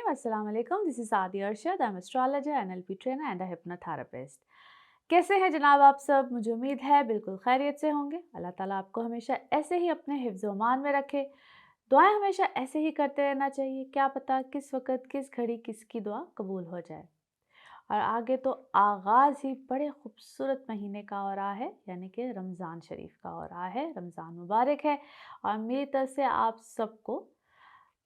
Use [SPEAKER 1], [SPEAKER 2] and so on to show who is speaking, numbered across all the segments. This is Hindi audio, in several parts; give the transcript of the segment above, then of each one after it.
[SPEAKER 1] अस्सलाम वालेकुम। दिस इज़ सादी Arshad. I am astrologer, NLP trainer and a hypnotherapist. कैसे हैं जनाब आप सब? मुझे उम्मीद है बिल्कुल खैरियत से होंगे। अल्लाह ताला आपको हमेशा ऐसे ही अपने हिफ्ज़ व-अमान में रखे। दुआएं हमेशा ऐसे ही करते रहना चाहिए। क्या पता किस वक़्त किस घड़ी किसकी दुआ कबूल हो जाए। और आगे तो आगाज़ ही बड़े खूबसूरत महीने का हो रहा है, यानी कि रमज़ान शरीफ का हो रहा है। रमज़ान मुबारक है और मेरी तरफ से आप सबको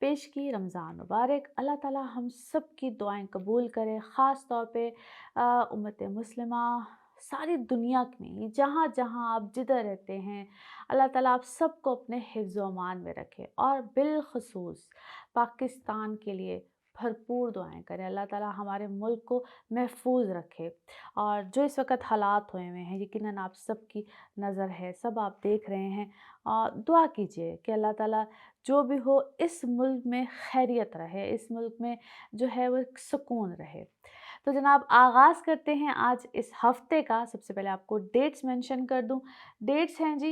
[SPEAKER 1] पेश की रमज़ान मुबारक। अल्लाह ताला हम सब की दुआएं कबूल करे। ख़ास तौर पे उम्मत मुस्लिमा सारी दुनिया में जहाँ जहाँ आप जिधर रहते हैं, अल्लाह ताला आप सबको अपने हिफ्ज़ व अमान में रखे और बिलख़ुसूस पाकिस्तान के लिए भरपूर दुआएं करें। अल्लाह ताला हमारे मुल्क को महफूज रखे। और जो इस वक्त हालात हुए हुए हैं, यकीनन आप सब की नज़र है, सब आप देख रहे हैं। और दुआ कीजिए कि अल्लाह ताला जो भी हो इस मुल्क में खैरियत रहे, इस मुल्क में जो है वो एक सुकून रहे। तो जनाब आगाज़ करते हैं आज इस हफ़्ते का। सबसे पहले आपको डेट्स मेंशन कर दूं। डेट्स हैं जी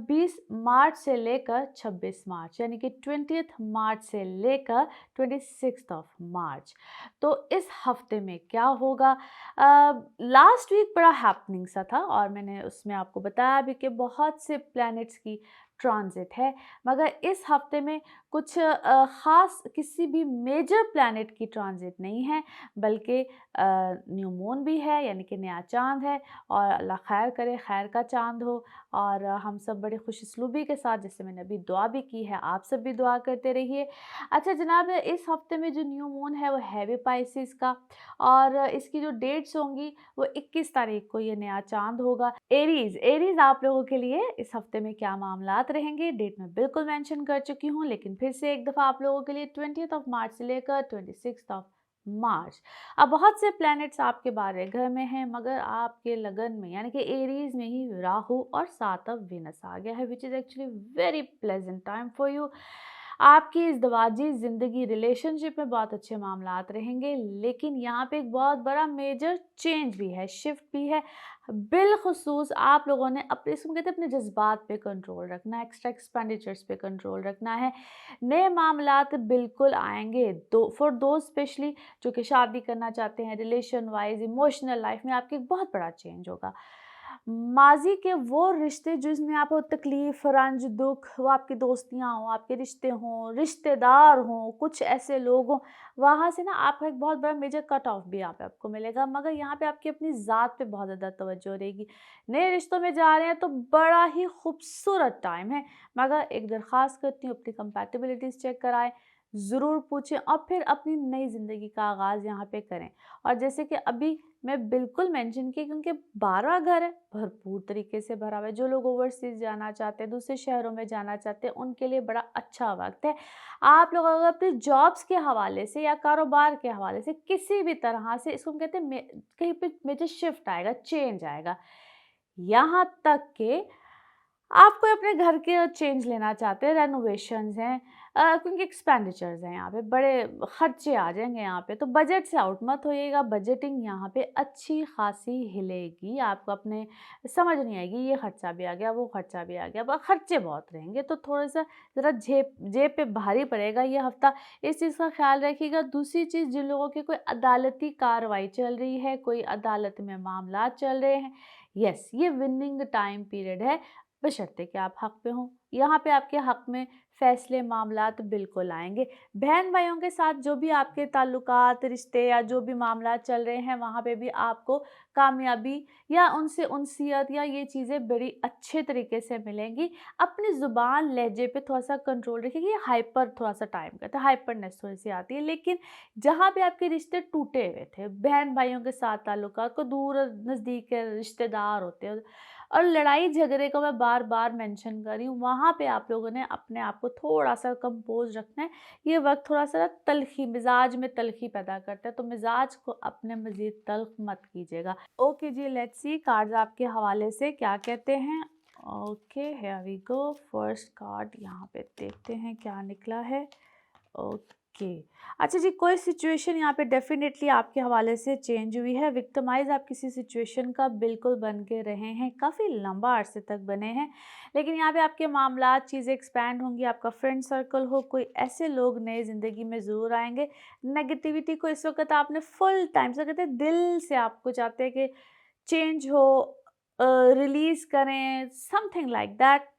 [SPEAKER 1] 20 मार्च से लेकर 26 मार्च, यानी कि 20th मार्च से लेकर 26 मार्च। तो इस हफ़्ते में क्या होगा? लास्ट वीक बड़ा हैपनिंग सा था और मैंने उसमें आपको बताया भी कि बहुत से प्लैनेट्स की ट्रांजिट है। मगर इस हफ्ते में कुछ ख़ास किसी भी मेजर प्लैनेट की ट्रांजिट नहीं है, बल्कि न्यू मून भी है, यानी कि नया चाँद है। और अल्लाह खैर करे, खैर का चाँद हो और हम सब बड़े खुशस्लूबी के साथ, जैसे मैंने अभी दुआ भी की है, आप सब भी दुआ करते रहिए। अच्छा जनाब, इस हफ्ते में जो न्यू मून है वो है भी पाइसिस का और इसकी जो डेट्स होंगी वो 21 तारीख को ये नया चाँद होगा। एरीज़ एरीज़ आप लोगों के लिए इस हफ्ते में क्या मामलात रहेंगे, डेट मैं बिल्कुल मेंशन कर चुकी हूँ, लेकिन फिर से एक दफ़ा आप लोगों के लिए 20th मार्च से लेकर 26 मार्च। अब बहुत से प्लैनेट्स आपके 12वें घर में हैं, मगर आपके लगन में यानी कि एरीज़ में ही राहु और 7 अब वीनस आ गया है, which is actually very pleasant time for you. आपकी इज़्दवाजी ज़िंदगी रिलेशनशिप में बहुत अच्छे मामलात रहेंगे, लेकिन यहाँ पे एक बहुत बड़ा मेजर चेंज भी है, शिफ्ट भी है। बिलख़ुसूस आप लोगों ने अपने, इसको कहते हैं, अपने जज्बात पे कंट्रोल रखना है, एक्स्ट्रा एक्सपेंडिचर्स पे कंट्रोल रखना है। नए मामलात बिल्कुल आएंगे, दो फॉर दोज स्पेशली जो कि शादी करना चाहते हैं। रिलेशन वाइज इमोशनल लाइफ में आपके एक बहुत बड़ा चेंज होगा। माजी के वो रिश्ते जिसमें आपको तकलीफ, रंज, दुख, वो आपकी दोस्तियां हों, आपके रिश्ते हों, रिश्तेदार हों, कुछ ऐसे लोग हों, वहाँ से ना आपका एक बहुत बड़ा मेजर कट ऑफ भी यहाँ पे आपको मिलेगा। मगर यहाँ पे आपकी अपनी ज़ात पे बहुत ज़्यादा तवज्जो रहेगी। नए रिश्तों में जा रहे हैं तो बड़ा ही खूबसूरत टाइम है, मगर एक दरख्वास्त करती हूँ अपनी कंपैटिबिलिटीज़ चेक कराएं, ज़रूर पूछें और फिर अपनी नई ज़िंदगी का आगाज़ यहाँ पे करें। और जैसे कि अभी मैं बिल्कुल मेंशन की, क्योंकि 12 घर है, भरपूर तरीके से भरा हुआ है। जो लोग ओवरसीज़ जाना चाहते हैं, दूसरे शहरों में जाना चाहते हैं, उनके लिए बड़ा अच्छा वक्त है। आप लोग अगर अपने जॉब्स के हवाले से या कारोबार के हवाले से किसी भी तरह से, इसको हम कहते हैं कहीं पे मेजर शिफ्ट आएगा, चेंज आएगा। यहाँ तक कि आप कोई अपने घर के चेंज लेना चाहते हैं, रेनोवेशंस हैं, क्योंकि एक्सपेंडिचर्स हैं, यहाँ पे बड़े खर्चे आ जाएंगे। यहाँ पे तो बजट से आउट मत होइएगा। बजटिंग यहाँ पे अच्छी खासी हिलेगी, आपको अपने समझ नहीं आएगी, ये खर्चा भी आ गया, वो खर्चा भी आ गया, बस खर्चे बहुत रहेंगे, तो थोड़ा सा ज़रा जेब पे भारी पड़ेगा ये हफ्ता। इस चीज़ का ख्याल रखिएगा। दूसरी चीज़, जिन लोगों की कोई अदालती कार्रवाई चल रही है, कोई अदालत में मामला चल रहे हैं, यस, ये विनिंग टाइम पीरियड है, बशर्ते कि आप हक पे हों। यहाँ पे आपके हक में फैसले मामलात बिल्कुल आएंगे। बहन भाइयों के साथ जो भी आपके ताल्लुकात, रिश्ते या जो भी मामलात चल रहे हैं, वहाँ पे भी आपको कामयाबी या उनसे उनसियत या ये चीज़ें बड़ी अच्छे तरीके से मिलेंगी। अपनी ज़ुबान लहजे पे थोड़ा सा कंट्रोल रखिए। ये हाइपर थोड़ा सा टाइम करता है, हाइपरनेस थोड़ी सी आती है, लेकिन जहाँ पे आपके रिश्ते टूटे हुए थे, बहन भाइयों के साथ ताल्लुकात को, दूर नज़दीक के रिश्तेदार होते हैं और लड़ाई झगड़े को मैं बार बार मेंशन कर रही हूँ, वहाँ पे आप लोगों ने अपने आप को थोड़ा सा कंपोज रखना है। ये वक्त थोड़ा सा तलखी, मिजाज में तलखी पैदा करता है, तो मिजाज को अपने मज़ीद तल्ख मत कीजिएगा। ओके जी, लेट्स सी कार्ड्स आपके हवाले से क्या कहते हैं। Okay, here we go. First card यहाँ पे देखते हैं क्या निकला है। Okay, okay. अच्छा जी, कोई सिचुएशन यहाँ पे डेफ़िनेटली आपके हवाले से चेंज हुई है, विक्टिमाइज़ आप किसी सिचुएशन का बिल्कुल बन के रहे हैं, काफ़ी लंबा अरसे तक बने हैं, लेकिन यहाँ पे आपके मामलात, चीज़ें एक्सपैंड होंगी, आपका फ्रेंड सर्कल हो, कोई ऐसे लोग नए ज़िंदगी में ज़रूर आएँगे। नेगेटिविटी को इस वक़्त आपने फुल टाइम से, कहते हैं दिल से आपको चाहते हैं कि चेंज हो, रिलीज़ करें, समथिंग लाइक दैट।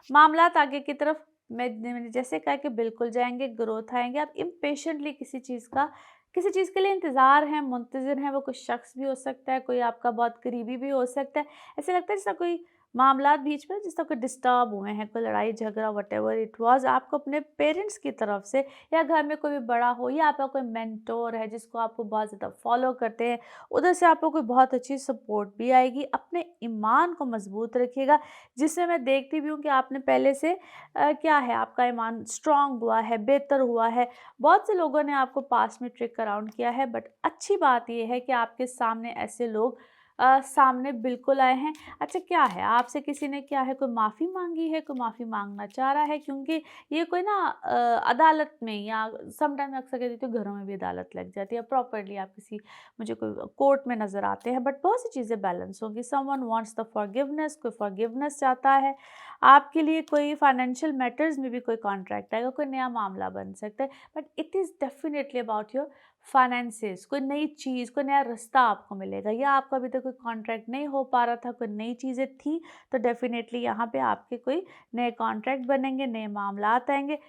[SPEAKER 1] मामलात आगे की तरफ मैंने जैसे कहा कि बिल्कुल जाएँगे, ग्रोथ आएँगे। आप इम्पेशेंटली किसी चीज़ के लिए इंतज़ार हैं, मुंतज़िर हैं, वो कोई शख्स भी हो सकता है, कोई आपका बहुत करीबी भी हो सकता है। ऐसा लगता है जैसे कोई मामलात बीच में जिस तरह कोई डिस्टर्ब हुए हैं, कोई लड़ाई झगड़ा व्हाटएवर इट वाज़, आपको अपने पेरेंट्स की तरफ से या घर में कोई भी बड़ा हो या आपका कोई मेंटोर है जिसको आपको बहुत ज़्यादा फॉलो करते हैं, उधर से आपको कोई बहुत अच्छी सपोर्ट भी आएगी। अपने ईमान को मज़बूत रखिएगा, जिससे मैं देखती भी हूँ कि आपने पहले से क्या है, आपका ईमान स्ट्रॉन्ग हुआ है, बेहतर हुआ है। बहुत से लोगों ने आपको पास्ट में ट्रिक अराउंड किया है, बट अच्छी बात ये है कि आपके सामने ऐसे लोग सामने बिल्कुल आए हैं। अच्छा, क्या है, आपसे किसी ने क्या है, कोई माफ़ी माँगी है, कोई माफ़ी माँगना चाह रहा है? क्योंकि ये कोई ना अदालत में या समटाइम अक्सर कह देती हूँ घरों में भी अदालत लग जाती है, प्रॉपर्ली आप किसी मुझे कोई कोर्ट में नज़र आते हैं, बट बहुत सी चीज़ें बैलेंस होंगी। समवन वांट्स द फॉरगिवनेस, कोई फॉरगिवनेस चाहता है। आपके लिए कोई फाइनेंशियल मैटर्स में भी कोई कॉन्ट्रैक्ट आएगा, कोई नया मामला बन सकता है, but it is definitely about your finances. कोई नई चीज़, कोई नया रास्ता आपको मिलेगा, या आपका अभी तक कोई कॉन्ट्रैक्ट नहीं हो पा रहा था, कोई नई चीज़ें थी, तो डेफिनेटली यहाँ पे आपके कोई नए कॉन्ट्रैक्ट बनेंगे, नए मामलात आएंगे।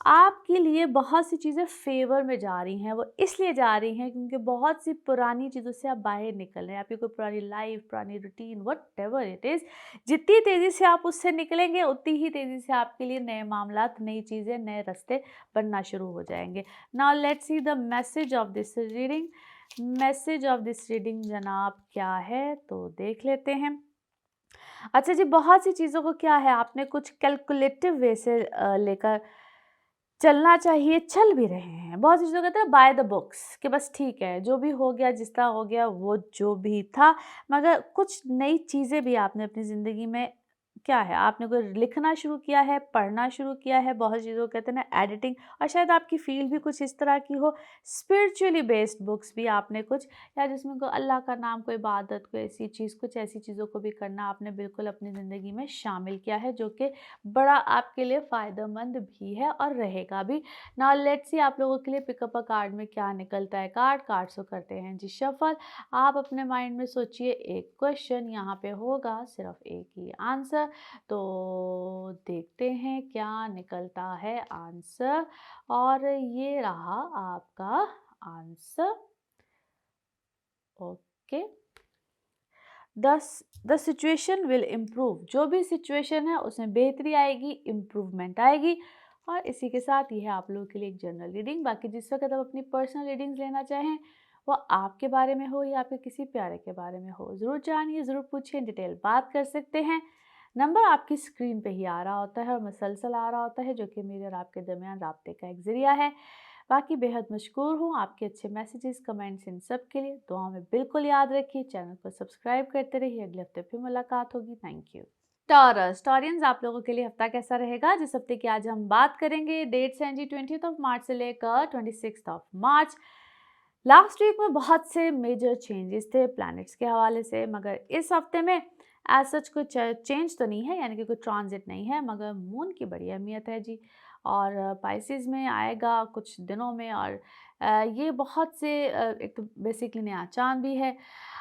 [SPEAKER 1] आपके लिए बहुत सी चीज़ें फ़ेवर में जा रही हैं, वो इसलिए जा रही हैं क्योंकि बहुत सी पुरानी चीज़ों से आप बाहर निकल रहे हैं। आपकी कोई पुरानी लाइफ़, पुरानी रूटीन, व्हाटएवर इट इज़, जितनी तेज़ी से आप उससे निकलेंगे, उतनी ही तेज़ी से आपके लिए नए मामलात, नई चीज़ें, नए रास्ते बनना शुरू हो जाएँगे। Now let's see the message of this reading. Message of this reading जनाब क्या है, तो देख लेते हैं। अच्छा जी, बहुत सी चीज़ों को क्या है, आपने कुछ कैलकुलेटिव वे से लेकर चलना चाहिए, चल भी रहे हैं। बहुत सी चीज़ें कहते हैं बाय द बुक्स कि बस ठीक है, जो भी हो गया, जिस तरह हो गया, वो जो भी था। मगर कुछ नई चीज़ें भी आपने अपनी ज़िंदगी में क्या है, आपने कोई लिखना शुरू किया है, पढ़ना शुरू किया है, बहुत चीज़ों को कहते हैं ना एडिटिंग, और शायद आपकी फ़ील्ड भी कुछ इस तरह की हो। स्पिरिचुअली बेस्ड बुक्स भी आपने कुछ, या जिसमें कोई अल्लाह का नाम, कोई इबादत, कोई ऐसी चीज़, कुछ ऐसी चीज़ों को भी करना आपने बिल्कुल अपनी ज़िंदगी में शामिल किया है, जो कि बड़ा आपके लिए फ़ायदेमंद भी है और रहेगा भी। नाउ लेट्स सी आप लोगों के लिए पिकअप अ कार्ड में क्या निकलता है। कार्ड्स को करते हैं जी शफल। आप अपने माइंड में सोचिए एक क्वेश्चन, यहाँ पे होगा सिर्फ एक ही आंसर, तो देखते हैं क्या निकलता है आंसर। और ये रहा आपका answer. Okay. The situation will improve, जो भी सिचुएशन है उसमें बेहतरी आएगी, इम्प्रूवमेंट आएगी। और इसी के साथ ये है आप लोगों के लिए एक जनरल रीडिंग। बाकी जिस वक्त आप अपनी पर्सनल रीडिंग्स लेना चाहें, वो आपके बारे में हो या आपके किसी प्यारे के बारे में हो, ज़रूर जानिए, ज़रूर पूछिए, डिटेल बात कर सकते हैं। नंबर आपकी स्क्रीन पे ही आ रहा होता है और मुसलसल आ रहा होता है, जो कि मेरे और आपके दरमियान राब्ते का एक ज़रिया है। बाकी बेहद मशकूर हूँ आपके अच्छे मैसेजेस, कमेंट्स, इन सब के लिए। दुआ में बिल्कुल याद रखिए, चैनल को सब्सक्राइब करते रहिए। अगले हफ्ते फिर मुलाकात होगी। Thank you. टॉरस, टॉरियंस, आप लोगों के लिए हफ्ता कैसा रहेगा, जिस हफ्ते की आज हम बात करेंगे। डेट्स हैं जी 20 ऑफ मार्च से लेकर 26 ऑफ मार्च। लास्ट वीक में बहुत से मेजर चेंजेस थे प्लैनेट्स के हवाले से, मगर इस हफ्ते में एज सच कुछ चेंज तो नहीं है, यानी कि कोई ट्रांजिट नहीं है, मगर मून की बड़ी अहमियत है जी। और पाइसेस में आएगा कुछ दिनों में, और ये बहुत से एक तो बेसिकली नया चांद भी है।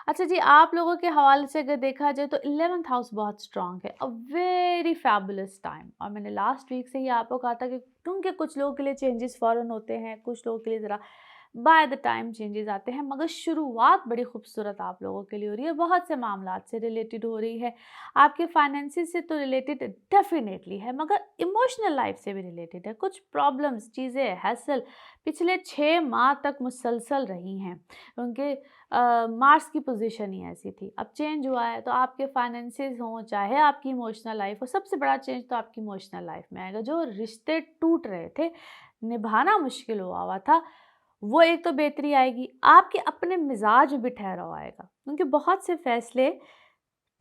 [SPEAKER 1] अच्छा जी, आप लोगों के हवाले से अगर देखा जाए तो 11th हाउस बहुत स्ट्रांग है, अ वेरी फैबुलस टाइम। और मैंने लास्ट वीक से ही आपको कहा था कि क्योंकि कुछ लोगों के लिए चेंजेस फ़ौरन होते हैं, कुछ लोगों के लिए ज़रा बाय द टाइम चेंजेस आते हैं, मगर शुरुआत बड़ी खूबसूरत आप लोगों के लिए हो रही है, बहुत से मामलात से रिलेटेड हो रही है। आपके फाइनेंसिस से तो रिलेटेड डेफिनेटली है, मगर इमोशनल लाइफ से भी रिलेटेड है। कुछ प्रॉब्लम्स, चीज़ें, हैसल पिछले 6 माह तक मुसलसल रही हैं, क्योंकि मार्स की पोजीशन ही ऐसी थी। अब चेंज हुआ है, तो आपके फाइनेंसिस हों, चाहे आपकी इमोशनल लाइफ हो, सबसे बड़ा चेंज तो आपकी इमोशनल लाइफ में आएगा। जो रिश्ते टूट रहे थे, निभाना मुश्किल हुआ हुआ था, वो एक तो बेहतरी आएगी। आपके अपने मिजाज में भी ठहराव आएगा, क्योंकि बहुत से फैसले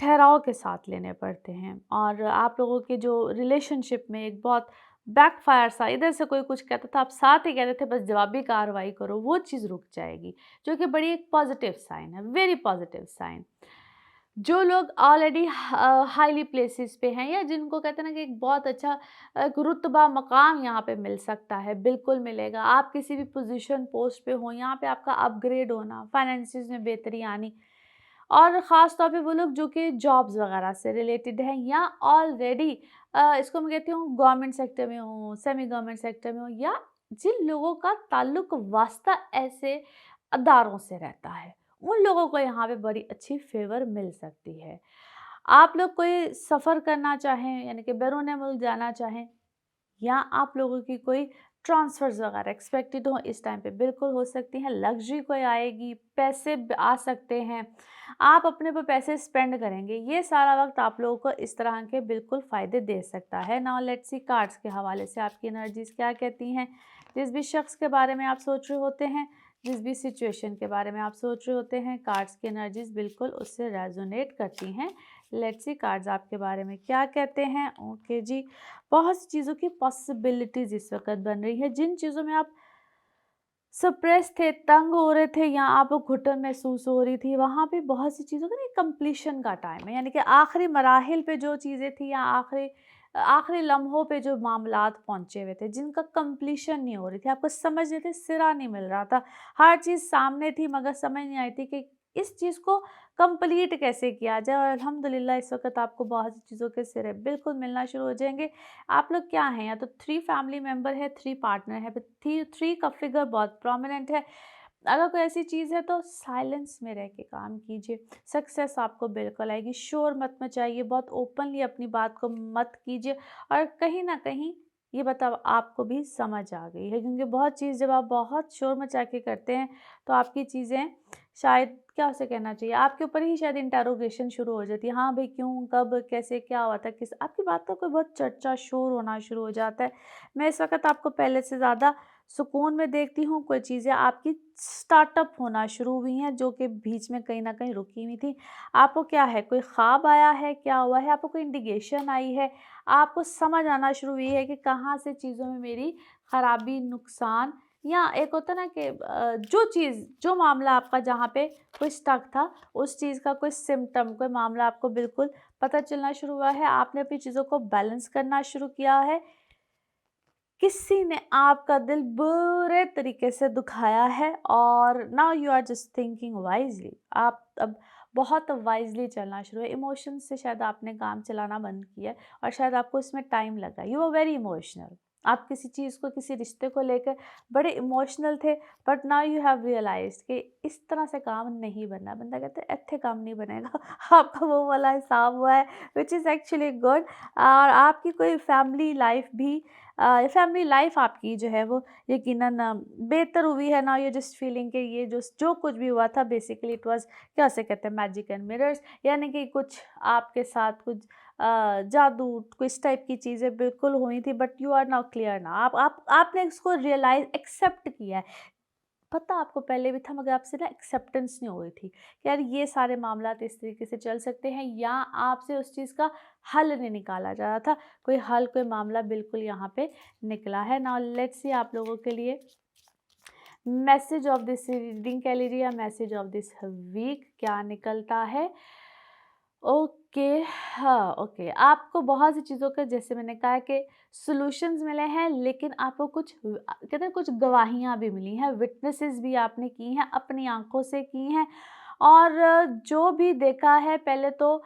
[SPEAKER 1] ठहराव के साथ लेने पड़ते हैं। और आप लोगों के जो रिलेशनशिप में एक बहुत बैकफायर सा, इधर से कोई कुछ कहता था, आप साथ ही कहते थे बस जवाबी कार्रवाई करो, वो चीज़ रुक जाएगी, जो कि बड़ी एक पॉजिटिव साइन है, वेरी पॉजिटिव साइन। जो लोग ऑलरेडी हाईली प्लेसेस पे हैं, या जिनको कहते हैं ना कि एक बहुत अच्छा एक रुतबा मकाम यहाँ पे मिल सकता है, बिल्कुल मिलेगा। आप किसी भी पोजीशन पोस्ट पे हो, यहाँ पे आपका अपग्रेड होना, फाइनेंसिस में बेहतरी आनी, और ख़ास तौर पे वो लोग जो कि जॉब्स वगैरह से रिलेटेड हैं, या ऑलरेडी इसको मैं कहती हूँ गवर्नमेंट सेक्टर में हो, सेमी गवर्नमेंट सेक्टर में हो, या जिन लोगों का ताल्लुक वास्ता ऐसे अदारों से रहता है, उन लोगों को यहाँ पे बड़ी अच्छी फेवर मिल सकती है। आप लोग कोई सफ़र करना चाहें, यानी कि बैरून मुल्क जाना चाहें, या आप लोगों की कोई ट्रांसफ़र्स वगैरह एक्सपेक्टेड हो, इस टाइम पे बिल्कुल हो सकती हैं। लग्ज़री कोई आएगी, पैसे आ सकते हैं, आप अपने पे पैसे स्पेंड करेंगे। ये सारा वक़्त आप लोगों को इस तरह के बिल्कुल फ़ायदे दे सकता है। नाउ लेट्स सी कार्ड्स के हवाले से आपकी एनर्जीज़ क्या कहती हैं। जिस भी शख़्स के बारे में आप सोच रहे होते हैं, जिस भी सिचुएशन के बारे में आप सोच रहे होते हैं, कार्ड्स की एनर्जीज़ बिल्कुल उससे रेज़ोनेट करती हैं। लेट्स सी कार्ड्स आपके बारे में क्या कहते हैं। ओके जी। बहुत सी चीज़ों की पॉसिबिलिटीज़ इस वक़्त बन रही है। जिन चीज़ों में आप सप्रेस थे, तंग हो रहे थे, या आपको घुटन महसूस हो रही थी, वहाँ पे बहुत सी चीज़ों का ना कंप्लीशन का टाइम है। यानी कि आखिरी मराहिल पे जो चीज़ें थी, या आखिरी आखिरी लम्हों पे जो मामलात पहुँचे हुए थे, जिनका कंप्लीशन नहीं हो रही थी, आपको समझ नहीं थे, सिरा नहीं मिल रहा था। हर चीज़ सामने थी, मगर समझ नहीं आई थी कि इस चीज़ को कंप्लीट कैसे किया जाए, और अल्हम्दुलिल्लाह इस वक़्त आपको बहुत सी चीज़ों के सिरे बिल्कुल मिलना शुरू हो जाएँगे। आप लोग क्या हैं, या तो 3 फैमिली मेंबर है, 3 पार्टनर है, बट 3 का फिगर बहुत प्रोमिनेंट है। अगर कोई ऐसी चीज़ है तो साइलेंस में रह के काम कीजिए, सक्सेस आपको बिल्कुल आएगी। शोर मत मचाइए, बहुत ओपनली अपनी बात को मत कीजिए, और कहीं न कहीं ये बात अब आपको भी समझ आ गई है, क्योंकि बहुत चीज़ जब आप बहुत शोर मचा के करते हैं, तो आपकी चीज़ें शायद, क्या उसे कहना चाहिए, आपके ऊपर ही शायद इंटेरोगेशन शुरू हो जाती है। हाँ भाई, क्यों, कब, कैसे, क्या हुआ था, किस, आपकी बातों को बहुत चर्चा, शोर होना शुरू हो जाता है। मैं इस वक़्त आपको पहले से ज़्यादा सुकून में देखती हूँ। कोई चीज़ें आपकी स्टार्टअप होना शुरू हुई हैं, जो कि बीच में कहीं न कहीं रुकी हुई थी। आपको क्या है, कोई ख़्वाब आया है, क्या हुआ है, आपको कोई इंडिकेशन आई है, आपको समझ आना शुरू हुई है कि कहाँ से चीज़ों में मेरी ख़राबी, नुकसान, या एक होता है ना कि जो चीज़, जो मामला आपका जहाँ पे कोई स्टक था, उस चीज़ का कोई सिम्पटम, कोई मामला आपको बिल्कुल पता चलना शुरू हुआ है। आपने अपनी चीज़ों को बैलेंस करना शुरू किया है। किसी ने आपका दिल बुरे तरीके से दुखाया है, और now you are just thinking wisely. आप अब बहुत वाइजली चलना शुरू है। इमोशंस से शायद आपने काम चलाना बंद किया है, और शायद आपको इसमें टाइम लगा। You are very emotional. आप किसी चीज़ को, किसी रिश्ते को लेकर बड़े इमोशनल थे, but now you have realized कि इस तरह से काम नहीं बनना। बंदा कहता है इत्थे काम नहीं बनेगा। आपका वो वाला हिसाब हुआ है, विच इज़ एक्चुअली गुड। और आपकी कोई फैमिली लाइफ आपकी जो है वो यकीनन बेहतर हुई है। नाउ यू जस्ट फीलिंग कि ये जो जो कुछ भी हुआ था, बेसिकली इट वाज, क्या उसे कहते हैं, मैजिक एंड मिरर्स, यानी कि कुछ आपके साथ कुछ जादू, कुछ इस टाइप की चीज़ें बिल्कुल हुई थी, but you are now clear ना। आपने इसको रियलाइज, एक्सेप्ट किया है। पता आपको पहले भी था, मगर आपसे ना एक्सेप्टेंस नहीं हो रही थी कि यार ये सारे मामलात इस तरीके से चल सकते हैं, या आपसे उस चीज़ का हल नहीं निकाला जा रहा था। कोई हल, कोई मामला बिल्कुल यहाँ पे निकला है। नाउ लेट्स सी आप लोगों के लिए मैसेज ऑफ दिस रीडिंग कह लीजिए, या मैसेज ऑफ दिस वीक क्या निकलता है। ओके, हाँ, ओके। आपको बहुत सी चीज़ों का, जैसे मैंने कहा कि सॉल्यूशंस मिले हैं, लेकिन आपको कुछ कहते हैं कुछ गवाहियाँ भी मिली हैं, विटनेसेस भी आपने की हैं, अपनी आँखों से की हैं, और जो भी देखा है, पहले तो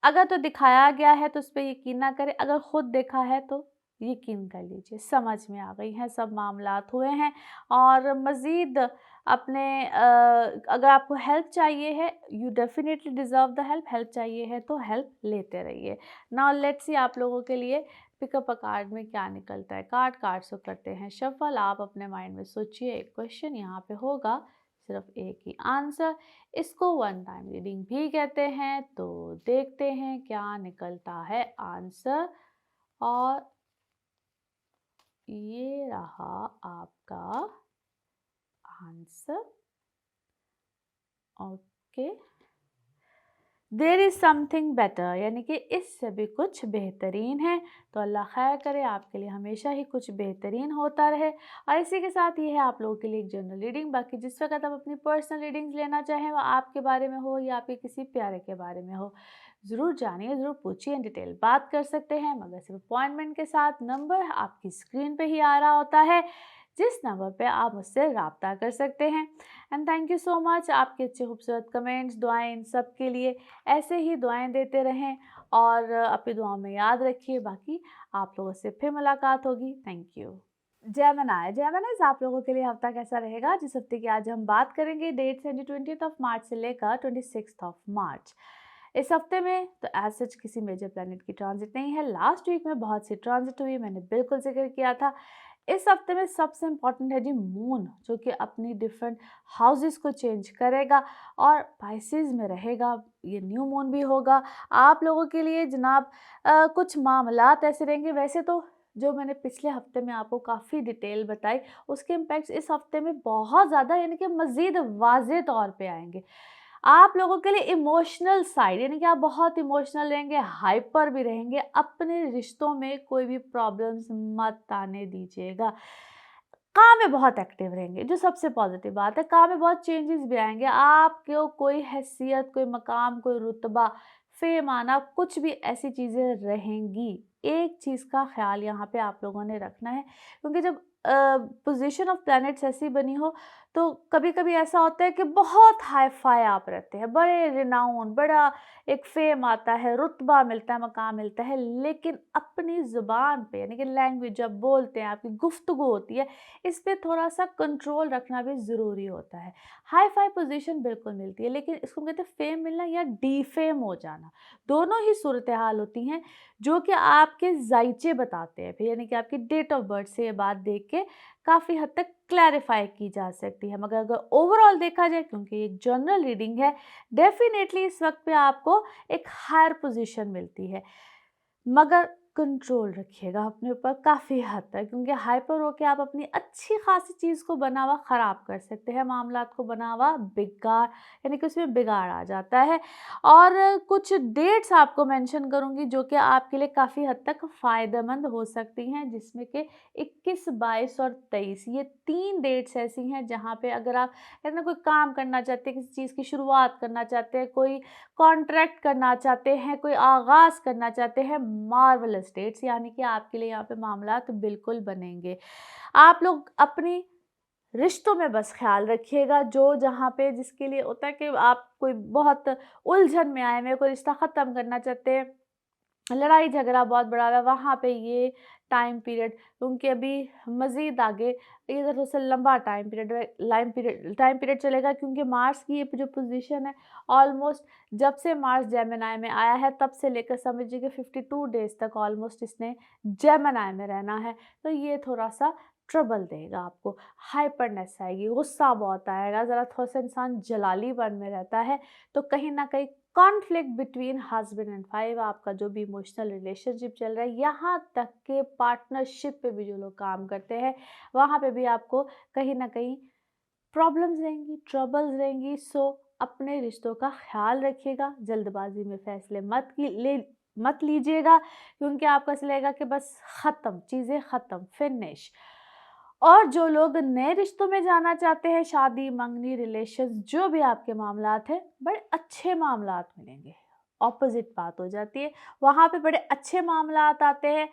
[SPEAKER 1] अगर तो दिखाया गया है तो उस पे यकीन ना करें, अगर खुद देखा है तो यकीन कर लीजिए, समझ में आ गई हैं, सब मामलात हुए हैं। और मज़ीद अपने अगर आपको हेल्प चाहिए है, you definitely deserve the help. Help चाहिए है तो हेल्प लेते रहिए। नाउ लेट्स सी आप लोगों के लिए पिकअप अ कार्ड में क्या निकलता है। कार्ड्स को करते हैं शफल। आप अपने माइंड में सोचिए, एक क्वेश्चन यहाँ पे होगा, सिर्फ एक ही आंसर। इसको वन टाइम रीडिंग भी कहते हैं। तो देखते हैं क्या निकलता है आंसर। और ये रहा आपका answer. Okay, there is something better, यानी कि इससे भी कुछ बेहतरीन है। तो अल्लाह खैर करे, आपके लिए हमेशा ही कुछ बेहतरीन होता रहे। और इसी के साथ ये है आप लोगों के लिए एक जनरल रीडिंग। बाकी जिस वक्त आप अपनी पर्सनल रीडिंग्स लेना चाहें, वह आपके बारे में हो या आपके किसी प्यारे के बारे में हो, ज़रूर जानिए, ज़रूर पूछिए, डिटेल बात कर सकते हैं, मगर सिर्फ अपॉइंटमेंट के साथ। नंबर आपकी स्क्रीन पे ही आ रहा होता है, जिस नंबर पे आप मुझसे रब्ता कर सकते हैं। And thank you so much, आपके अच्छे खूबसूरत कमेंट्स, दुआएं, इन सब के लिए। ऐसे ही दुआएं देते रहें और अपनी दुआओं में याद रखिए। बाकी आप लोगों से फिर मुलाकात होगी। Thank you. जेमिनाइज आप लोगों के लिए हफ्ता कैसा रहेगा, जिस हफ्ते की आज हम बात करेंगे, डेट्स हैं 20 मार्च से लेकर 26 मार्च। इस हफ्ते में तो एज सच किसी मेजर प्लैनेट की ट्रांजिट नहीं है। लास्ट वीक में बहुत सी ट्रांजिट हुई, मैंने बिल्कुल जिक्र किया था। इस हफ्ते में सबसे इम्पॉर्टेंट है जी मून, जो कि अपनी डिफरेंट हाउसेस को चेंज करेगा और पाइसेस में रहेगा। ये न्यू मून भी होगा आप लोगों के लिए जनाब। कुछ मामलात ऐसे रहेंगे, वैसे तो जो मैंने पिछले हफ्ते में आपको काफ़ी डिटेल बताई, उसके इम्पैक्ट्स इस हफ्ते में बहुत ज़्यादा, यानी कि मज़ीद वाज़ेह तौर पे आएंगे। आप लोगों के लिए इमोशनल साइड, यानी कि आप बहुत इमोशनल रहेंगे, हाइपर भी रहेंगे। अपने रिश्तों में कोई भी प्रॉब्लम्स मत आने दीजिएगा। काम में बहुत एक्टिव रहेंगे, जो सबसे पॉजिटिव बात है। काम में बहुत चेंजेस भी आएंगे। आपको कोई हैसियत, कोई मकाम, कोई रुतबा, फेम आना, कुछ भी ऐसी चीज़ें रहेंगी। एक चीज़ का ख्याल यहाँ पे आप लोगों ने रखना है, क्योंकि जब पोजीशन ऑफ प्लैनेट्स ऐसी बनी हो, तो कभी कभी ऐसा होता है कि बहुत हाई फाई आप रहते हैं, बड़े रिनाउन, बड़ा एक फेम आता है, रुतबा मिलता है, मकाम मिलता है, लेकिन अपनी ज़ुबान पे, यानी कि लैंग्वेज जब बोलते हैं, आपकी गुफ्तगू होती है, इस पे थोड़ा सा कंट्रोल रखना भी ज़रूरी होता है। हाई फाई पोजीशन बिल्कुल मिलती है, लेकिन इसको कहते हैं फेम मिलना या डीफेम हो जाना। दोनों ही सूरत हाल होती हैं, जो कि आपके जायचे बताते हैं फिर, यानी कि आपकी डेट ऑफ बर्थ से ये बात देख के काफ़ी हद तक क्लैरिफाई की जा सकती है। मगर अगर ओवरऑल देखा जाए, क्योंकि एक जनरल रीडिंग है, डेफिनेटली इस वक्त पे आपको एक हायर पोजीशन मिलती है। मगर कंट्रोल रखिएगा अपने ऊपर काफ़ी हद तक, क्योंकि हाइपर होके आप अपनी अच्छी खासी चीज़ को बनावा ख़राब कर सकते हैं, मामलात को बनावा बिगाड़, यानी कि उसमें बिगाड़ आ जाता है। और कुछ डेट्स आपको मेंशन करूंगी जो कि आपके लिए काफ़ी हद तक फ़ायदेमंद हो सकती हैं, जिसमें कि 21, 22 और 23, ये 3 डेट्स ऐसी हैं जहां पे अगर आप कहते ना कोई काम करना चाहते हैं, किसी चीज़ की शुरुआत करना चाहते हैं, कोई कॉन्ट्रैक्ट करना चाहते हैं, कोई आगाज़ करना चाहते हैं, मार्वलस डेट्स, यानी कि आपके लिए यहाँ पे मामलात बिल्कुल बनेंगे। आप लोग अपनी रिश्तों में बस ख्याल रखिएगा, जो जहाँ पे जिसके लिए होता है कि आप कोई बहुत उलझन में आए हुए हैं, कोई रिश्ता ख़त्म करना चाहते हैं, लड़ाई झगड़ा बहुत बड़ा हुआ है, वहाँ पे ये टाइम पीरियड, क्योंकि अभी मज़ीद आगे ये थोड़ा सा लंबा टाइम पीरियड चलेगा, क्योंकि मार्स की ये जो पोजीशन है, ऑलमोस्ट जब से मार्स जेमिनाई में आया है, तब से लेकर समझिए कि 52 डेज तक ऑलमोस्ट इसने जेमिनाई में रहना है। तो ये थोड़ा सा ट्रबल देगा आपको, हाइपरनेस आएगी, गुस्सा बहुत आएगा, ज़रा थोड़ा सा इंसान जलालीपन में रहता है। तो कहीं ना कहीं conflict between husband and wife, आपका जो भी इमोशनल रिलेशनशिप चल रहा है, यहाँ तक के पार्टनरशिप पे भी जो लोग काम करते हैं, वहाँ पे भी आपको कहीं ना कहीं प्रॉब्लम्स रहेंगी, ट्रबल्स रहेंगी। सो अपने रिश्तों का ख्याल रखिएगा, जल्दबाजी में फैसले मत लीजिएगा, क्योंकि आपको ऐसा लगेगा कि बस ख़त्म, चीज़ें ख़त्म, फिनिश। और जो लोग नए रिश्तों में जाना चाहते हैं, शादी, मंगनी, रिलेशन, जो भी आपके मामलात हैं, बड़े अच्छे मामलात मिलेंगे। ऑपोजिट बात हो जाती है, वहाँ पे बड़े अच्छे मामलात आते हैं।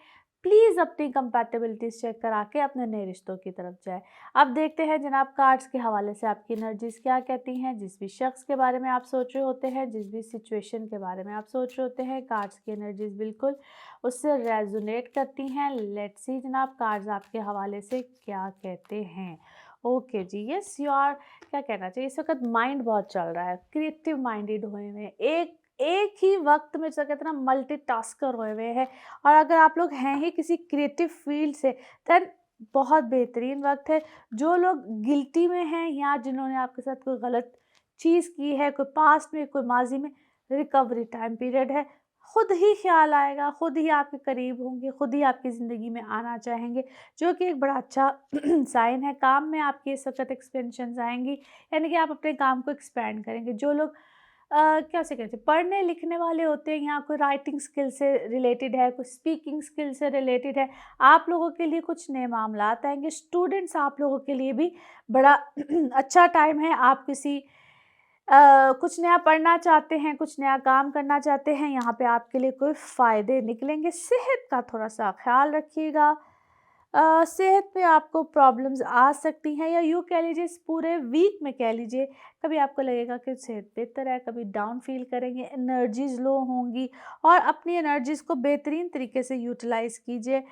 [SPEAKER 1] प्लीज़ अपनी कंपैटिबिलिटीज चेक करा के अपने नए रिश्तों की तरफ जाए। अब देखते हैं जनाब, कार्ड्स के हवाले से आपकी एनर्जीज क्या कहती हैं। जिस भी शख्स के बारे में आप सोच रहे होते हैं, जिस भी सिचुएशन के बारे में आप सोच रहे होते हैं, कार्ड्स की एनर्जीज बिल्कुल उससे रेजोनेट करती हैं। लेट्स सी जनाब, कार्ड्स आपके हवाले से क्या कहते हैं। ओके जी, यस यू आर, क्या कहना चाहिए, इस वक्त माइंड बहुत चल रहा है, क्रिएटिव माइंडेड हुए हुए हैं, एक एक ही वक्त में जो कहते हैं ना, मल्टीटास्कर हुए हुए हैं। और अगर आप लोग हैं ही किसी क्रिएटिव फील्ड से, देन बहुत बेहतरीन वक्त है। जो लोग गिल्टी में हैं या जिन्होंने आपके साथ कोई गलत चीज़ की है, कोई पास्ट में, कोई माजी में, रिकवरी टाइम पीरियड है। खुद ही ख्याल आएगा, खुद ही आपके करीब होंगे, खुद ही आपकी ज़िंदगी में आना चाहेंगे, जो कि एक बड़ा अच्छा साइन है। काम में आपकी इस वक्त एक्सपेंशन आएंगी, यानी कि आप अपने काम को एक्सपेंड करेंगे। जो लोग क्या से कहते हैं, पढ़ने लिखने वाले होते हैं, यहाँ कोई राइटिंग स्किल से रिलेटेड है, कुछ स्पीकिंग स्किल से रिलेटेड है, आप लोगों के लिए कुछ नए मामलात आएँगे। स्टूडेंट्स आप लोगों के लिए भी बड़ा अच्छा टाइम है। आप किसी कुछ नया पढ़ना चाहते हैं, कुछ नया काम करना चाहते हैं, यहाँ पे आपके लिए कोई फ़ायदे निकलेंगे। सेहत का थोड़ा-सा ख़्याल रखिएगा। सेहत पे आपको प्रॉब्लम्स आ सकती हैं, या यूँ कह लीजिए इस पूरे वीक में कह लीजिए, कभी आपको लगेगा कि सेहत बेहतर है, कभी डाउन फ़ील करेंगे, एनर्जीज़ लो होंगी, और अपनी एनर्जीज़ को बेहतरीन तरीके से यूटिलाइज़ कीजिए।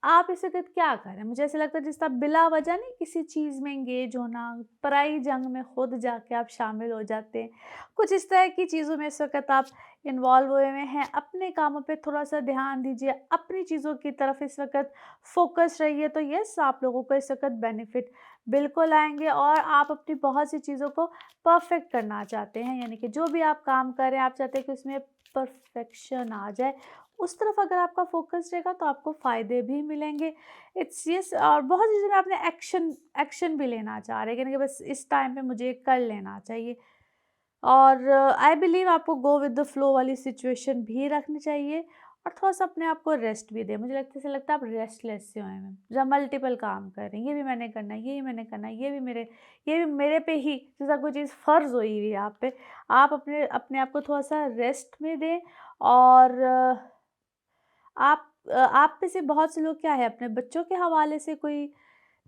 [SPEAKER 1] आप इस वक़्त क्या करें? मुझे ऐसा लगता है जिस तरह बिला वजह नहीं किसी चीज़ में एंगेज होना, पराई जंग में खुद जाके आप शामिल हो जाते हैं। कुछ इस तरह की चीज़ों में इस वक़्त आप इन्वॉल्व हुए हुए हैं। अपने कामों पे थोड़ा-सा ध्यान दीजिए, अपनी चीज़ों की तरफ इस वक़्त फ़ोकस रहिए, तो येस आप लोगों को इस वक़्त बेनिफिट बिल्कुल आएँगे, और आप अपनी बहुत सी चीज़ों को परफ़ेक्ट करना चाहते हैं, यानी कि जो भी आप काम कर रहे हैं, आप चाहते हैं कि उसमें परफ़ेक्शन आ जाए। उस तरफ अगर आपका फ़ोकस रहेगा तो आपको फ़ायदे भी मिलेंगे। इट्स यस, और बहुत चीज़ों में आपने एक्शन एक्शन भी लेना चाह रहे हैं, यानी कि बस इस टाइम पे मुझे ये कर लेना चाहिए। और आई बिलीव आपको गो विद द फ्लो वाली सिचुएशन भी रखनी चाहिए, और थोड़ा-सा अपने आप को रेस्ट भी दें। मुझे लगता है, ऐसा लगता है आप रेस्टलेस से हुए हैं, जब मल्टीपल काम कर रहे हैं, ये भी मैंने करना है, ये भी मैंने करना है, ये भी मेरे पे ही जैसा कोई चीज़ फ़र्ज़ हुई हुई है आप पे। आप अपने अपने आप को थोड़ा-सा रेस्ट में दें, और आप में से बहुत से लोग क्या है, अपने बच्चों के हवाले से कोई,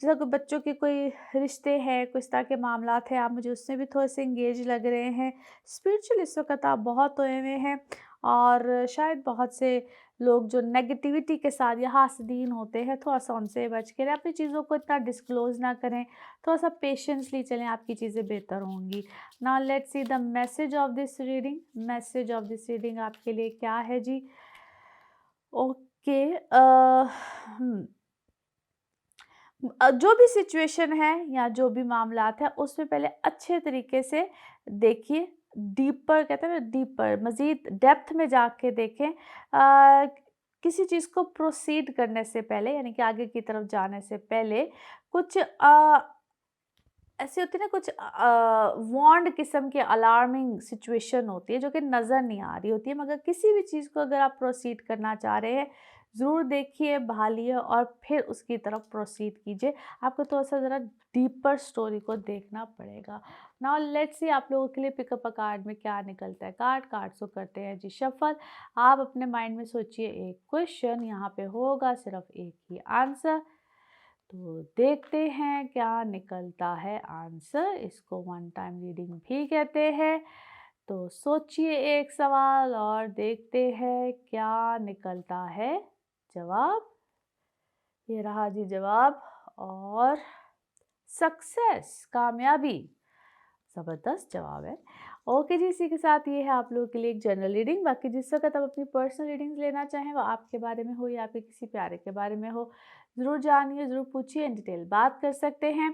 [SPEAKER 1] जैसे कोई बच्चों के कोई रिश्ते हैं, कुछ तरह के मामलात हैं, आप मुझे उसमें भी थोड़े से इंगेज लग रहे हैं। स्पिरिचुअल इस वक़्त आप बहुत होए हुए हैं, और शायद बहुत से लोग जो नेगेटिविटी के साथ या हासदीन होते हैं, थोड़ा-सा उनसे बच के रहें। अपनी चीज़ों को इतना डिस्क्लोज़ ना करें, थोड़ा-सा पेशेंसली चलें, आपकी चीज़ें बेहतर होंगी। Now let's see the message of this reading. Message of this reading आपके लिए क्या है जी? ओके, हुँ। जो भी सिचुएशन है या जो भी मामलात है, उसमें पहले अच्छे तरीके से देखिए, डीपर कहते हैं ना, डीपर मज़ीद डेप्थ में जाके देखें। किसी चीज़ को प्रोसीड करने से पहले, यानी कि आगे की तरफ जाने से पहले, कुछ ऐसी होती है ना, कुछ वार्न्ड किस्म की अलार्मिंग सिचुएशन होती है जो कि नज़र नहीं आ रही होती है, मगर किसी भी चीज़ को अगर आप प्रोसीड करना चाह रहे हैं, ज़रूर देखिए, भालिए, और फिर उसकी तरफ प्रोसीड कीजिए। आपको थोड़ा-सा ज़रा डीपर स्टोरी को देखना पड़ेगा। नाउ लेट्स सी आप लोगों के लिए पिकअप अ कार्ड में क्या निकलता है। कार्ड्स को करते हैं जी शफ़ल। आप अपने माइंड में सोचिए एक क्वेश्चन, यहाँ पे होगा सिर्फ़ एक ही आंसर। तो देखते हैं क्या निकलता है आंसर। इसको वन टाइम रीडिंग भी कहते हैं। तो सोचिए एक सवाल, और देखते हैं क्या निकलता है जवाब। ये रहा जी जवाब, और सक्सेस, कामयाबी। ज़बरदस्त जवाब है। ओके जी, इसी के साथ ये है आप लोगों के लिए एक जनरल रीडिंग। बाकी जिस वक़्त आप अपनी पर्सनल रीडिंग्स लेना चाहें, वो आपके बारे में हो या आपके किसी प्यारे के बारे में हो, ज़रूर जानिए, ज़रूर पूछिए, इन डिटेल बात कर सकते हैं।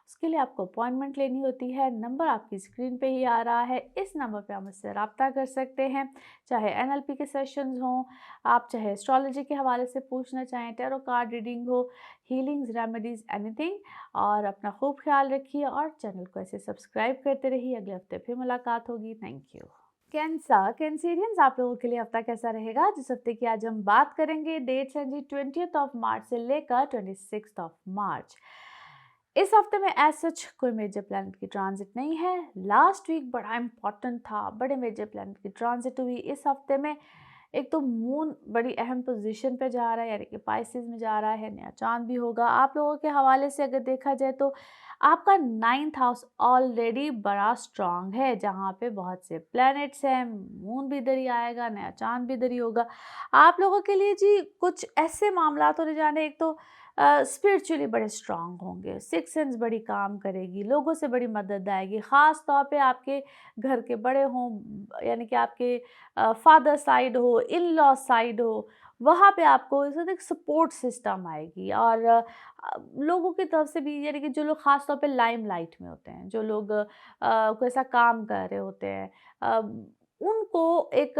[SPEAKER 1] उसके लिए आपको अपॉइंटमेंट लेनी होती है। नंबर आपकी स्क्रीन पे ही आ रहा है, इस नंबर पे आप मुझसे राब्ता कर सकते हैं। चाहे एनएलपी के सेशंस हों, आप चाहे एस्ट्रोलॉजी के हवाले से पूछना चाहें, टैरो कार्ड रीडिंग हो, हीलिंग्स, रेमेडीज़, एनीथिंग। और अपना खूब ख्याल रखिए, और चैनल को ऐसे सब्सक्राइब करते रहिए। अगले हफ्ते फिर मुलाकात होगी। Thank you. कैंसेरियंस, आप लोगों के लिए हफ्ता कैसा रहेगा? जिस हफ्ते की आज हम बात करेंगे, डेट्स हैं जी 20th ऑफ मार्च से लेकर 26th ऑफ मार्च। इस हफ्ते में एज सच कोई मेजर प्लैनेट की ट्रांजिट नहीं है। लास्ट वीक बड़ा इंपॉर्टेंट था, बड़े मेजर प्लैनेट की ट्रांजिट हुई। इस हफ्ते में एक तो मून बड़ी अहम पोजीशन पे जा रहा है, यानी कि पाइसेस में जा रहा है, नया चांद भी होगा। आप लोगों के हवाले से अगर देखा जाए तो आपका 9th हाउस ऑलरेडी बड़ा स्ट्रांग है, जहाँ पे बहुत से प्लैनेट्स हैं। मून भी इधर ही आएगा, नया चांद भी इधर ही होगा। आप लोगों के लिए जी कुछ ऐसे मामलात होने जाने, एक तो स्पिरिचुअली बड़े स्ट्रांग होंगे, सिक्स सेंस बड़ी काम करेगी, लोगों से बड़ी मदद आएगी। ख़ास तौर पे आपके घर के बड़े हों, यानी कि आपके फादर साइड हो, इन लॉ साइड हो, वहाँ पे आपको एक सपोर्ट सिस्टम आएगी। और लोगों की तरफ से भी, यानी कि जो लोग ख़ास तौर पे लाइमलाइट में होते हैं, जो लोग कोई ऐसा काम कर रहे होते हैं, उनको एक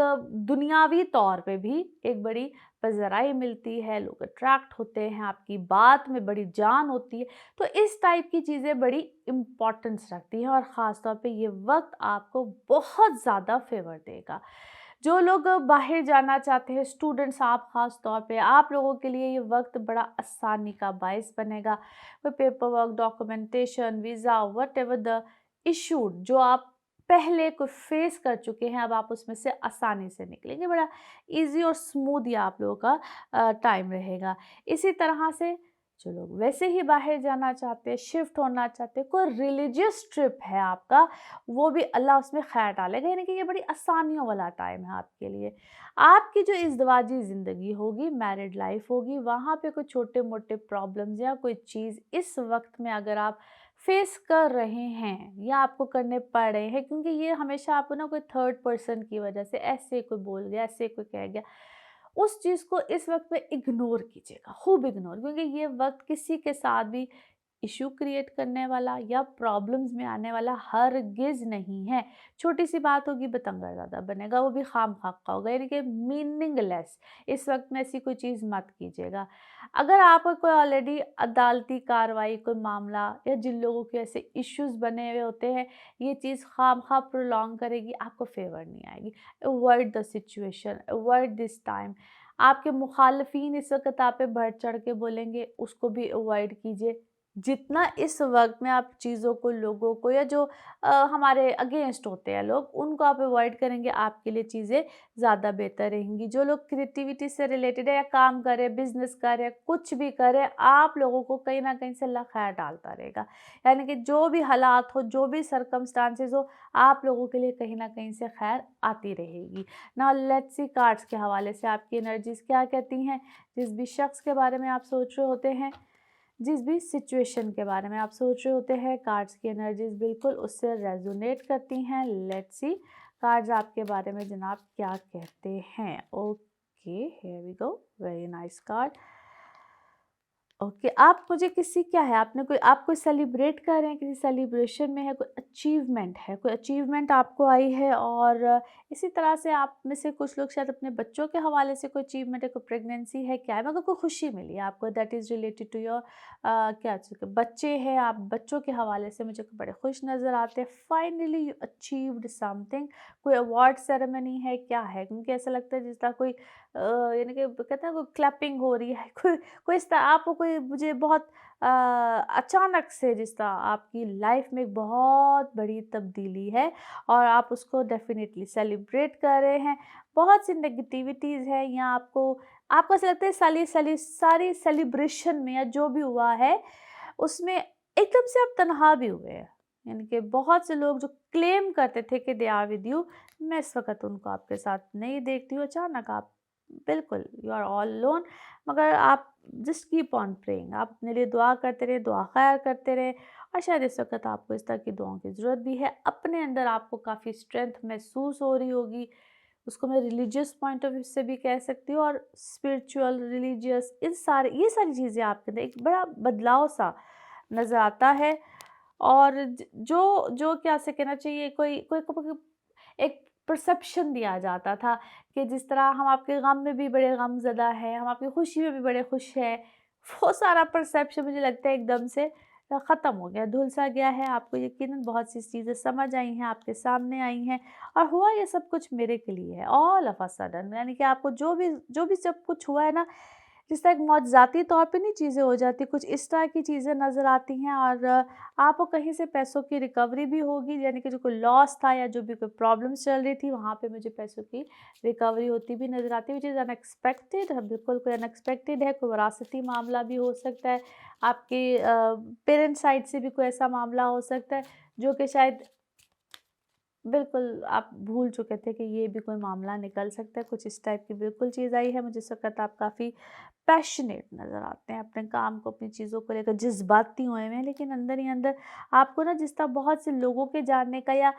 [SPEAKER 1] दुनियावी तौर पे भी एक बड़ी पज़राई मिलती है, लोग अट्रैक्ट होते हैं, आपकी बात में बड़ी जान होती है। तो इस टाइप की चीज़ें बड़ी इम्पोर्टेंस रखती हैं और ख़ास तौर पे ये वक़्त आपको बहुत ज़्यादा फ़ेवर देगा। जो लोग बाहर जाना चाहते हैं, स्टूडेंट्स आप ख़ास तौर पे, आप लोगों के लिए ये वक़्त बड़ा आसानी का बायस बनेगा। कोई paper work, documentation, visa, whatever the issue जो आप पहले कोई फेस कर चुके हैं, अब आप उसमें से आसानी से निकलेंगे। बड़ा ईज़ी और स्मूथ ये आप लोगों का टाइम रहेगा। इसी तरह से जो लोग वैसे ही बाहर जाना चाहते हैं, शिफ्ट होना चाहते हैं, कोई रिलीजियस ट्रिप है आपका, वो भी अल्लाह उसमें खैर डालेगा, यानी कि ये बड़ी आसानियों वाला टाइम है आपके लिए। आपकी जो इज़्दिवाजी ज़िंदगी होगी, मैरिड लाइफ होगी, वहाँ पे कोई छोटे-मोटे प्रॉब्लम्स या कोई चीज़ इस वक़्त में अगर आप फेस कर रहे हैं या आपको करने पड़ रहे हैं, क्योंकि ये हमेशा आपको ना कोई थर्ड पर्सन की वजह से ऐसे कोई बोल गया, ऐसे कोई कह गया, उस चीज़ को इस वक़्त पे इग्नोर कीजिएगा, खूब इग्नोर, क्योंकि ये वक़्त किसी के साथ भी इश्यू क्रिएट करने वाला या प्रॉब्लम्स में आने वाला हरगिज़ नहीं है। छोटी-सी बात होगी बतंगड़ ज़्यादा बनेगा, वो भी खामख़ा का होगा, यानी कि मीनिंगलेस। इस वक़्त में ऐसी कोई चीज़ मत कीजिएगा। अगर आपका कोई ऑलरेडी अदालती कार्रवाई, कोई मामला या जिन लोगों के ऐसे इश्यूज़ बने हुए होते हैं, ये चीज़ खामख़ा प्रोलॉन्ग करेगी, आपको फ़ेवर नहीं आएगी। Avoid the situation, avoid this time. आपके मुखालफिन इस वक़्त आप पे बढ़-चढ़ के बोलेंगे, उसको भी अवॉइड कीजिए। जितना इस वक़्त में आप चीज़ों को, लोगों को या जो हमारे अगेंस्ट होते हैं लोग, उनको आप अवॉइड करेंगे, आपके लिए चीज़ें ज़्यादा बेहतर रहेंगी। जो लोग क्रिएटिविटी से रिलेटेड है या काम कर रहे हैं, बिज़नेस कर रहे हैं, कुछ भी कर रहे हैं, आप लोगों को कहीं न कहीं से अल्लाह खैर डालता रहेगा। यानी कि जो भी हालात हो, जो भी सर्कमस्टांसेस हो, आप लोगों के लिए कहीं न कहीं से खैर आती रहेगी। नाउ लेट्स सी कार्ड्स के हवाले से आपकी एनर्जीज़ क्या कहती हैं। जिस भी शख्स के बारे में आप सोच रहे होते हैं, जिस भी सिचुएशन के बारे में आप सोच रहे होते हैं, कार्ड्स की एनर्जीज बिल्कुल उससे रेजोनेट करती हैं। लेट्स सी कार्ड्स आपके बारे में जनाब क्या कहते हैं। Okay, here we go, very nice card. Okay, आप मुझे किसी क्या है, आपने कोई, आप कोई सेलिब्रेट कर रहे हैं, किसी सेलिब्रेशन में है, कोई अचीवमेंट है, कोई अचीवमेंट आपको आई है, और इसी तरह से आप में से कुछ लोग शायद अपने बच्चों के हवाले से कोई अचीवमेंट है, कोई प्रेगनेंसी है, क्या है, मगर कोई खुशी मिली है आपको that is related to your क्या बच्चे हैं, आप बच्चों के हवाले से मुझे बड़े खुश नज़र आते हैं। फाइनली यू अचीव्ड समथिंग, कोई अवार्ड सेरेमनी है, क्या है, क्योंकि ऐसा लगता है जिस तरह कोई यानी कि कहते हैं कोई क्लैपिंग हो रही है, कोई इस तरह आपको कोई मुझे बहुत अचानक से जिस तरह आपकी लाइफ में एक बहुत बड़ी तब्दीली है और आप उसको डेफिनेटली सेलिब्रेट कर रहे हैं। बहुत सी नेगेटिविटीज़ है या आपको आपको ऐसा लगता है सारी सेलिब्रेशन में या जो भी हुआ है उसमें एकदम से आप तनहा भी हुए हैं। यानी कि बहुत से लोग जो क्लेम करते थे कि दे आर विद यू, मैं इस वक्त उनको आपके साथ नहीं देखती हूँ। अचानक आप बिल्कुल यू आर ऑल लोन, मगर आप जस्ट कीप ऑन प्रेइंग, आप अपने लिए दुआ करते रहे, दुआ खैर करते रहे, और शायद इस वक्त आपको इस तरह की दुआओं की ज़रूरत भी है। अपने अंदर आपको काफ़ी स्ट्रेंथ महसूस हो रही होगी, उसको मैं रिलीजियस पॉइंट ऑफ व्यू से भी कह सकती हूँ, और स्पिरिचुअल, रिलीजियस, इन सारे ये सारी चीज़ें आपके अंदर एक बड़ा बदलाव सा नज़र आता है। और जो जो क्या से कहना चाहिए, कोई कोई एक परसेप्शन दिया जाता था कि जिस तरह हम आपके गम में भी बड़े गमज़दा हैं, हम आपकी खुशी में भी बड़े खुश हैं, वो सारा परसेप्शन मुझे लगता है एकदम से ख़त्म हो गया, धुल-सा गया है। आपको यकीनन बहुत सी चीज़ें समझ आई हैं, आपके सामने आई हैं, और हुआ ये सब कुछ मेरे के लिए है, ऑल ऑफ अ सडन। यानी कि आपको जो भी सब कुछ हुआ है ना, जिस तरह एक मौजज़ाती तौर पे नहीं चीज़ें हो जाती, कुछ इस तरह की चीज़ें नज़र आती हैं, और आपको कहीं से पैसों की रिकवरी भी होगी, यानी कि जो कोई लॉस था या जो भी कोई प्रॉब्लम्स चल रही थी, वहाँ पे मुझे पैसों की रिकवरी होती भी नज़र आती है, विच इज़ अनएक्सपेक्टेड है, बिल्कुल कोई अनएक्सपेक्टेड है, कोई विरासती मामला भी हो सकता है, आपके पेरेंट्स साइड से भी कोई ऐसा मामला हो सकता है, जो कि शायद बिल्कुल, आप भूल चुके थे कि ये भी कोई मामला निकल सकता है, कुछ इस टाइप की बिल्कुल चीज़ आई है। मुझे इस वक़्त आप काफ़ी पैशनेट नज़र आते हैं, अपने काम को, अपनी चीज़ों को लेकर जज़्बाती हुए हैं, लेकिन अंदर ही अंदर आपको ना जिस तरह बहुत से लोगों के जानने का या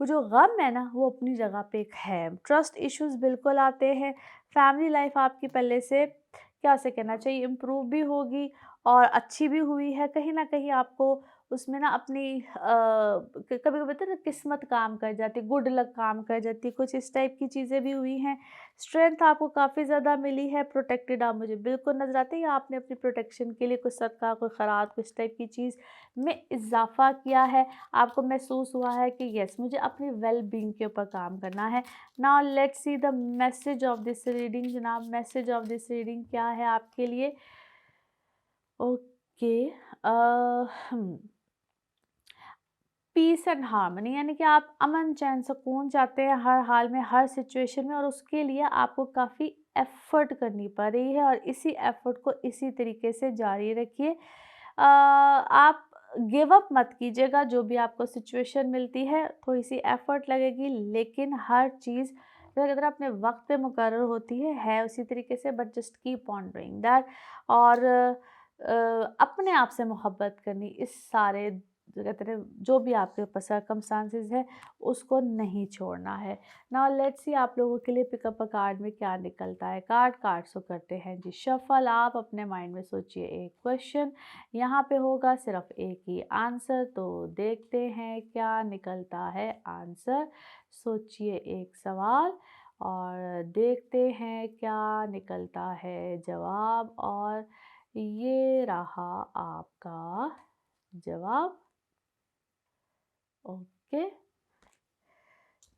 [SPEAKER 1] वो जो गम है ना, वो अपनी जगह पे एक है। ट्रस्ट इश्यूज़ बिल्कुल आते हैं, फैमिली लाइफ़ आपकी पहले से क्या से कहना चाहिए इम्प्रूव भी होगी और अच्छी भी हुई है। कहीं न कहीं आपको उसमें ना अपनी कभी-कभी होता है ना किस्मत काम कर जाती है, गुड लक काम कर जाती है, कुछ इस टाइप की चीज़ें भी हुई हैं। स्ट्रेंथ आपको काफ़ी ज़्यादा मिली है, प्रोटेक्टेड आप मुझे बिल्कुल नज़र आते हैं या आपने अपनी प्रोटेक्शन के लिए कुछ सदका, कोई खैरात, कुछ टाइप की चीज़ में इज़ाफ़ा किया है। आपको महसूस हुआ है कि येस मुझे अपनी वेल बीइंग के ऊपर काम करना है। Now let's see the message of this reading. जनाब, मैसेज ऑफ दिस रीडिंग क्या है आपके लिए? ओके। पीस एंड हार्मनी, यानी कि आप अमन चैन सुकून चाहते हैं हर हाल में, हर सिचुएशन में, और उसके लिए आपको काफ़ी एफ़र्ट करनी पड़ रही है और इसी एफ़र्ट को इसी तरीके से जारी रखिए। आप गिव अप मत कीजिएगा, जो भी आपको सिचुएशन मिलती है थोड़ी सी एफ़र्ट लगेगी, लेकिन हर चीज़ अगर अपने वक्त पे मुकर्रर होती है उसी तरीके से, but just keep on doing that. और अपने आप से मोहब्बत करनी, इस सारे जो कहते हैं जो भी आपके ऊपर सर्कमस्टांसेस है उसको नहीं छोड़ना है। नाउ लेट्स सी आप लोगों के लिए पिकअप अ कार्ड में क्या निकलता है। कार्ड्स को करते हैं जी शफल। आप अपने माइंड में सोचिए एक क्वेश्चन, यहाँ पे होगा सिर्फ एक ही आंसर, तो देखते हैं क्या निकलता है आंसर। सोचिए एक सवाल और देखते हैं क्या निकलता है जवाब, और ये रहा आपका जवाब। Okay.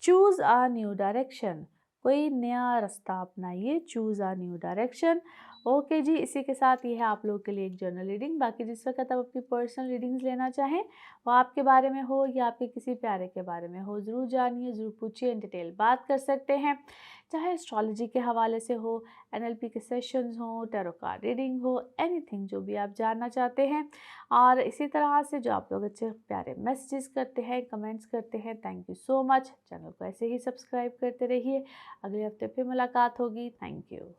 [SPEAKER 1] Choose a new direction, कोई नया रास्ता अपनाइए, choose a new direction. Okay जी, इसी के साथ ये है आप लोगों के लिए एक जर्नल रीडिंग। बाकी जिस वक्त आप अपनी पर्सनल रीडिंग्स लेना चाहें, वो आपके बारे में हो या आपके किसी प्यारे के बारे में हो, ज़रूर जानिए, ज़रूर पूछिए, इन डिटेल बात कर सकते हैं। चाहे एस्ट्रोलॉजी के हवाले से हो, एनएलपी के सेशंस हो, टैरो कार्ड रीडिंग हो, एनीथिंग जो भी आप जानना चाहते हैं। और इसी तरह से जो आप लोग अच्छे प्यारे मैसेजेस करते हैं, कमेंट्स करते हैं, thank you so much. Channel को ऐसे ही सब्सक्राइब करते रहिए। अगले हफ्ते फिर मुलाकात होगी। Thank you.